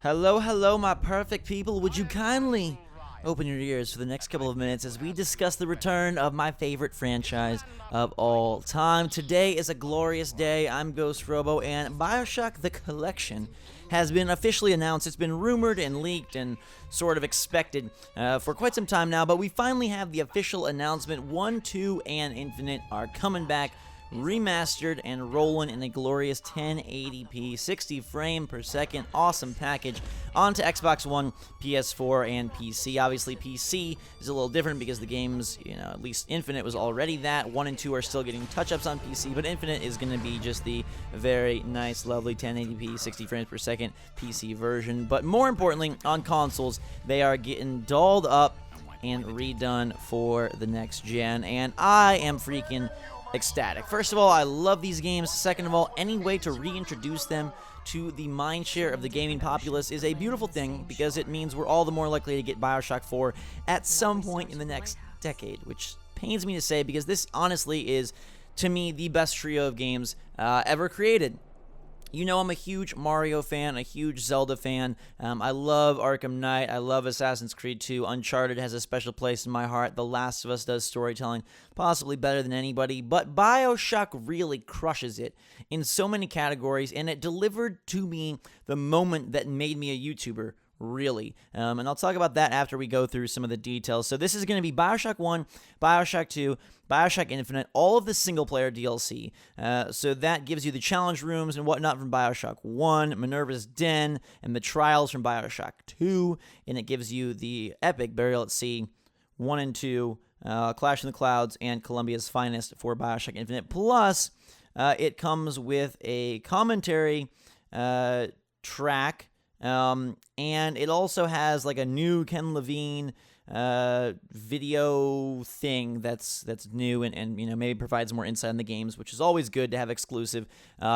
Hello, hello, my perfect people. Would you kindly open your ears for the next couple of minutes as we discuss the return of my favorite franchise of all time? Today is a glorious day. I'm Ghost Robo, and Bioshock The Collection has been officially announced. It's been rumored and leaked and sort of expected for quite some time now, but we finally have the official announcement. 1, 2, and Infinite are coming back, remastered and rolling in a glorious 1080p 60 frame per second awesome package onto Xbox One, PS4, and PC. Obviously PC is a little different because the games, at least Infinite was already that. 1 and 2 are still getting touch-ups on PC, but Infinite is going to be just the very nice, lovely 1080p 60 frames per second PC version. But more importantly, on consoles, they are getting dolled up and redone for the next gen, and I am freaking ecstatic. First of all, I love these games. Second of all, any way to reintroduce them to the mindshare of the gaming populace is a beautiful thing because it means we're all the more likely to get Bioshock 4 at some point in the next decade, which pains me to say because this honestly is, to me, the best trio of games ever created. I'm a huge Mario fan, a huge Zelda fan. I love Arkham Knight. I love Assassin's Creed 2. Uncharted has a special place in my heart. The Last of Us does storytelling possibly better than anybody. But Bioshock really crushes it in so many categories, and it delivered to me the moment that made me a YouTuber. Really. And I'll talk about that after we go through some of the details. So this is going to be Bioshock 1, Bioshock 2, Bioshock Infinite, all of the single-player DLC. So that gives you the challenge rooms and whatnot from Bioshock 1, Minerva's Den, and the trials from Bioshock 2. And it gives you the epic Burial at Sea 1 and 2, Clash in the Clouds, and Columbia's Finest for Bioshock Infinite. Plus, it comes with a commentary track. And it also has like a new Ken Levine video thing that's new and maybe provides more insight on the games, which is always good to have exclusive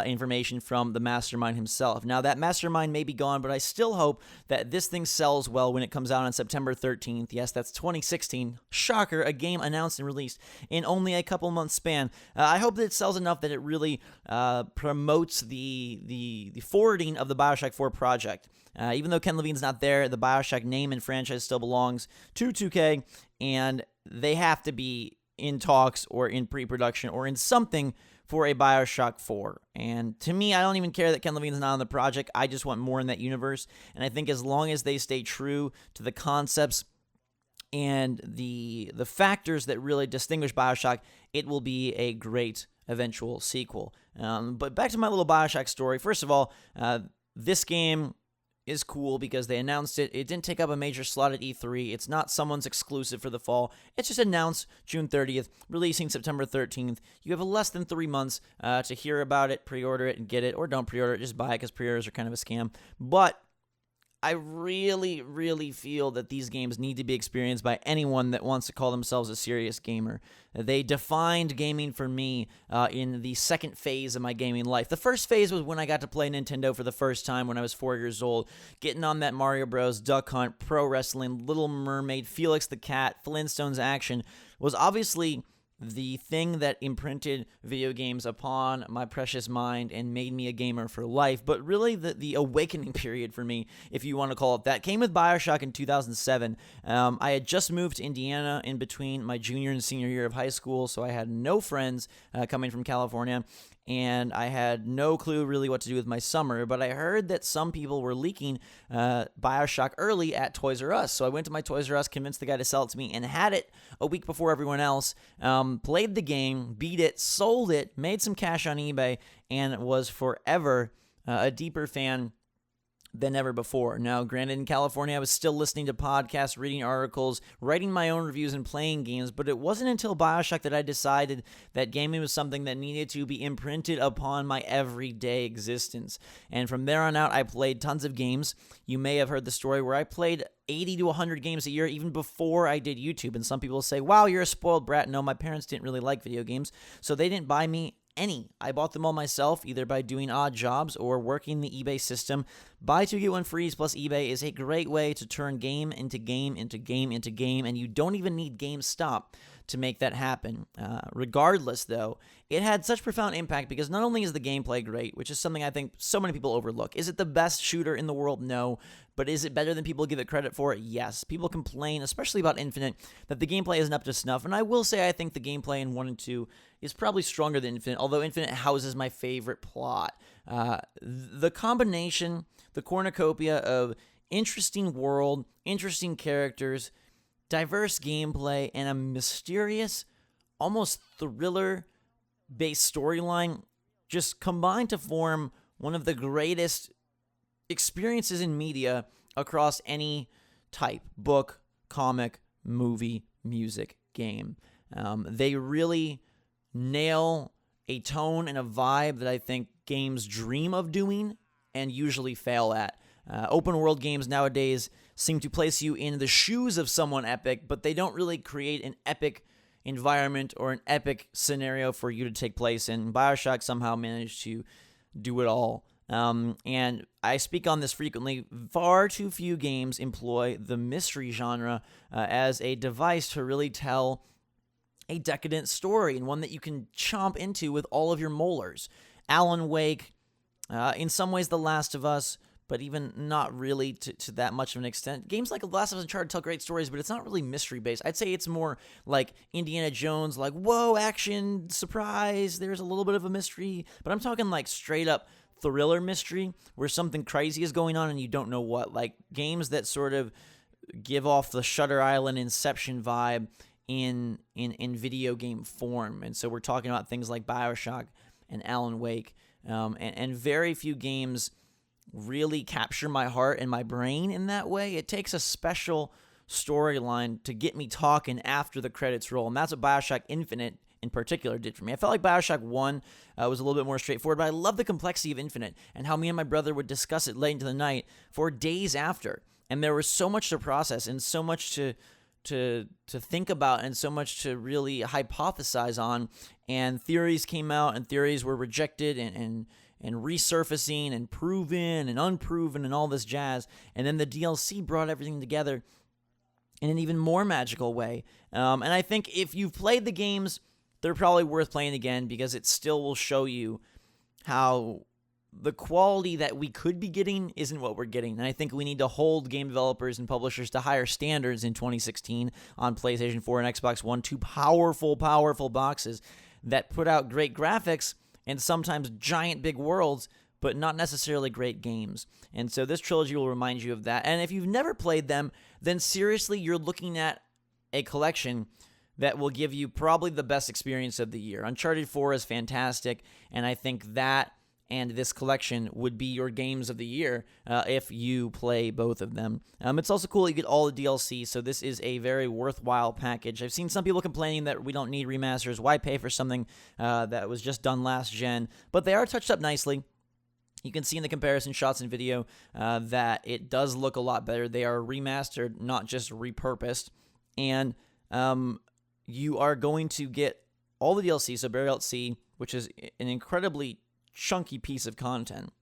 information from the mastermind himself. Now that mastermind may be gone, but I still hope that this thing sells well when it comes out on September 13th. Yes, that's 2016. Shocker, a game announced and released in only a couple months span. I hope that it sells enough that it really promotes the forwarding of the Bioshock 4 project. Even though Ken Levine's not there, the Bioshock name and franchise still belongs to 2K, and they have to be in talks or in pre-production or in something for a Bioshock 4. And to me, I don't even care that Ken Levine's not on the project. I just want more in that universe, and I think as long as they stay true to the concepts and the factors that really distinguish Bioshock, it will be a great eventual sequel. But back to my little Bioshock story. First of all, this game is cool because they announced it. It didn't take up a major slot at E3. It's not someone's exclusive for the fall. It's just announced June 30th, releasing September 13th. You have less than 3 months to hear about it, pre-order it, and get it, or don't pre-order it, just buy it because pre-orders are kind of a scam. But I really, really feel that these games need to be experienced by anyone that wants to call themselves a serious gamer. They defined gaming for me in the second phase of my gaming life. The first phase was when I got to play Nintendo for the first time when I was 4 years old, getting on that Mario Bros, Duck Hunt, Pro Wrestling, Little Mermaid, Felix the Cat, Flintstones action was obviously the thing that imprinted video games upon my precious mind and made me a gamer for life. But really, the awakening period for me, if you want to call it that, came with Bioshock in 2007. I had just moved to Indiana in between my junior and senior year of high school, so I had no friends coming from California, and I had no clue really what to do with my summer, but I heard that some people were leaking Bioshock early at Toys R Us. So I went to my Toys R Us, convinced the guy to sell it to me, and had it a week before everyone else. Played the game, beat it, sold it, made some cash on eBay, and was forever a deeper fan than ever before. Now, granted, in California, I was still listening to podcasts, reading articles, writing my own reviews, and playing games, but it wasn't until Bioshock that I decided that gaming was something that needed to be imprinted upon my everyday existence. And from there on out, I played tons of games. You may have heard the story where I played 80 to 100 games a year even before I did YouTube, and some people say, wow, you're a spoiled brat. No, my parents didn't really like video games, so they didn't buy me any. I bought them all myself, either by doing odd jobs or working the eBay system. Buy two, get one free plus eBay is a great way to turn game into game into game into game, and you don't even need GameStop to make that happen. Regardless, though, it had such profound impact because not only is the gameplay great, which is something I think so many people overlook. Is it the best shooter in the world? No. But is it better than people give it credit for? Yes. People complain, especially about Infinite, that the gameplay isn't up to snuff. And I will say I think the gameplay in 1 and 2 is probably stronger than Infinite, although Infinite houses my favorite plot. The combination, the cornucopia of interesting world, interesting characters, diverse gameplay, and a mysterious, almost thriller-based storyline just combined to form one of the greatest experiences in media across any type: book, comic, movie, music, game. They really nail a tone and a vibe that I think games dream of doing and usually fail at. Open world games nowadays seem to place you in the shoes of someone epic, but they don't really create an epic environment or an epic scenario for you to take place in. BioShock somehow managed to do it all. And I speak on this frequently. Far too few games employ the mystery genre as a device to really tell a decadent story, and one that you can chomp into with all of your molars. Alan Wake, in some ways The Last of Us, but even not really to that much of an extent. Games like The Last of Us and Uncharted tell great stories, but it's not really mystery-based. I'd say it's more like Indiana Jones, like, whoa, action, surprise, there's a little bit of a mystery. But I'm talking like straight-up thriller mystery, where something crazy is going on and you don't know what. Like games that sort of give off the Shutter Island Inception vibe in video game form. And so we're talking about things like BioShock and Alan Wake, and very few games really capture my heart and my brain in that way. It takes a special storyline to get me talking after the credits roll, and that's what BioShock Infinite in particular did for me. I felt like BioShock 1 was a little bit more straightforward, but I love the complexity of Infinite and how me and my brother would discuss it late into the night for days after. And there was so much to process and so much to think about and so much to really hypothesize on. And theories came out and theories were rejected and resurfacing and proven and unproven and all this jazz. And then the DLC brought everything together in an even more magical way. And I think if you've played the games, they're probably worth playing again because it still will show you how the quality that we could be getting isn't what we're getting. And I think we need to hold game developers and publishers to higher standards in 2016 on PlayStation 4 and Xbox One, two powerful boxes that put out great graphics and sometimes giant big worlds, but not necessarily great games. And so this trilogy will remind you of that. And if you've never played them, then seriously, you're looking at a collection that will give you probably the best experience of the year. Uncharted 4 is fantastic, and I think that and this collection would be your games of the year if you play both of them. It's also cool that you get all the DLC, so this is a very worthwhile package. I've seen some people complaining that we don't need remasters. Why pay for something that was just done last gen? But they are touched up nicely. You can see in the comparison shots and video that it does look a lot better. They are remastered, not just repurposed. And you are going to get all the DLC, so Burial at Sea, which is an incredibly chunky piece of content.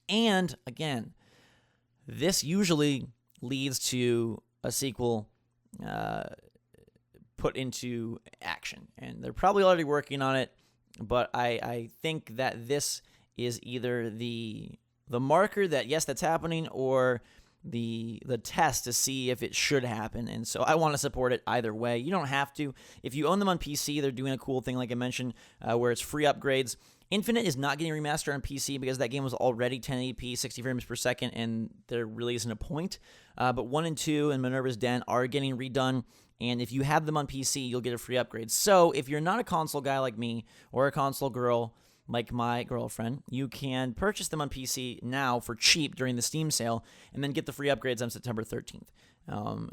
And, again, this usually leads to a sequel put into action. And they're probably already working on it, but I think that this is either the marker that, yes, that's happening, or the test to see if it should happen. And so I want to support it either way. You don't have to. If you own them on PC, they're doing a cool thing, like I mentioned, where it's free upgrades. Infinite is not getting remastered on PC because that game was already 1080p, 60 frames per second, and there really isn't a point. But 1 and 2 and Minerva's Den are getting redone, and if you have them on PC, you'll get a free upgrade. So if you're not a console guy like me or a console girl like my girlfriend, you can purchase them on PC now for cheap during the Steam sale and then get the free upgrades on September 13th.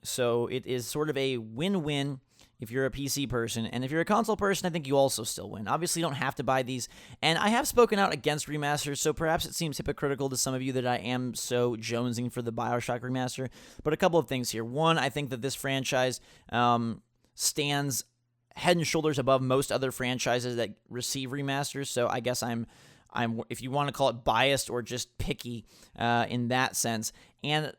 So it is sort of a win-win if you're a PC person. And if you're a console person, I think you also still win. Obviously, you don't have to buy these. And I have spoken out against remasters, so perhaps it seems hypocritical to some of you that I am so jonesing for the BioShock remaster. But a couple of things here. One, I think that this franchise stands head and shoulders above most other franchises that receive remasters. So I guess I'm if you want to call it biased or just picky in that sense. And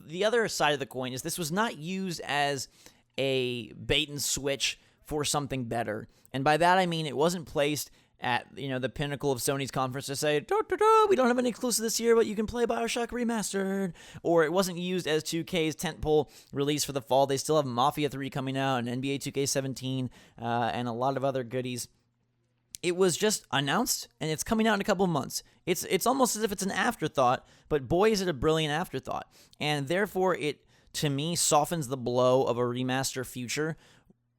the other side of the coin is this was not used as a bait and switch for something better. And by that I mean it wasn't placed at the pinnacle of Sony's conference to say, we don't have any exclusive this year, but you can play BioShock Remastered. Or it wasn't used as 2K's tentpole release for the fall. They still have Mafia 3 coming out and NBA 2K17 and a lot of other goodies. It was just announced, and it's coming out in a couple of months. It's almost as if it's an afterthought, but boy, is it a brilliant afterthought. And therefore, it, to me, softens the blow of a remaster future.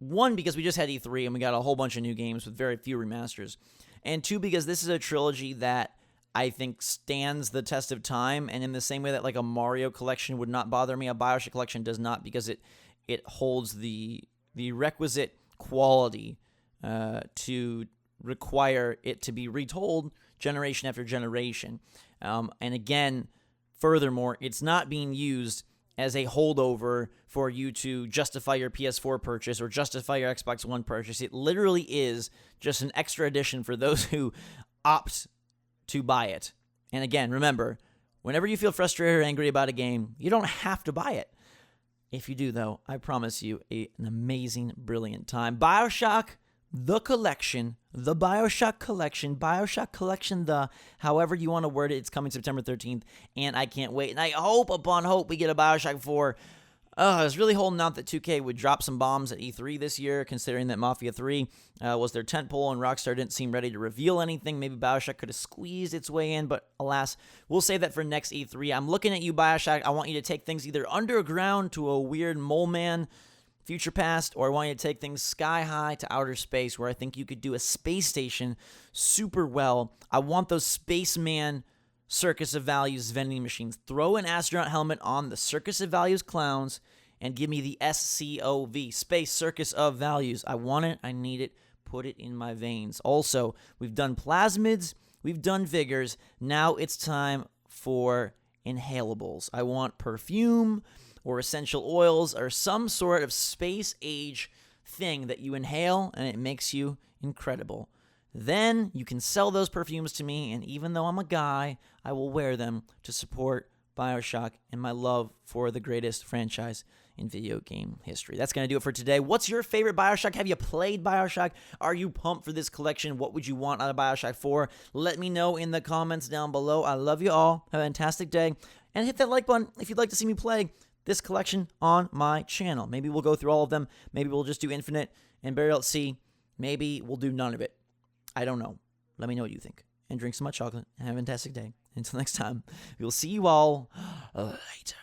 One, because we just had E3 and we got a whole bunch of new games with very few remasters. And two, because this is a trilogy that I think stands the test of time. And in the same way that like a Mario collection would not bother me, a BioShock collection does not, because it holds the requisite quality to require it to be retold generation after generation. And again, furthermore, it's not being used as a holdover for you to justify your PS4 purchase or justify your Xbox One purchase. It literally is just an extra edition for those who opt to buy it. And again, remember, whenever you feel frustrated or angry about a game, you don't have to buy it. If you do, though, I promise you an amazing, brilliant time. BioShock, the collection, the BioShock collection, however you want to word it, it's coming September 13th, and I can't wait. And I hope, upon hope, we get a BioShock 4. I was really holding out that 2K would drop some bombs at E3 this year, considering that Mafia 3 was their tentpole and Rockstar didn't seem ready to reveal anything. Maybe BioShock could have squeezed its way in, but alas, we'll save that for next E3. I'm looking at you, BioShock. I want you to take things either underground to a weird mole man future past, or I want you to take things sky high to outer space, where I think you could do a space station super well. I want those spaceman Circus of Values vending machines. Throw an astronaut helmet on the Circus of Values clowns and give me the SCOV, Space Circus of Values. I want it. I need it. Put it in my veins. Also, we've done plasmids. We've done vigors. Now it's time for inhalables. I want perfume or essential oils or some sort of space age thing that you inhale and it makes you incredible. Then you can sell those perfumes to me, and even though I'm a guy, I will wear them to support BioShock and my love for the greatest franchise in video game history. That's going to do it for today. What's your favorite BioShock? Have you played BioShock? Are you pumped for this collection? What would you want out of BioShock 4? Let me know in the comments down below. I love you all. Have a fantastic day. And hit that like button if you'd like to see me play this collection on my channel. Maybe we'll go through all of them. Maybe we'll just do Infinite and Burial at Sea. Maybe we'll do none of it. I don't know. Let me know what you think. And drink some hot chocolate. And have a fantastic day. Until next time, we will see you all later.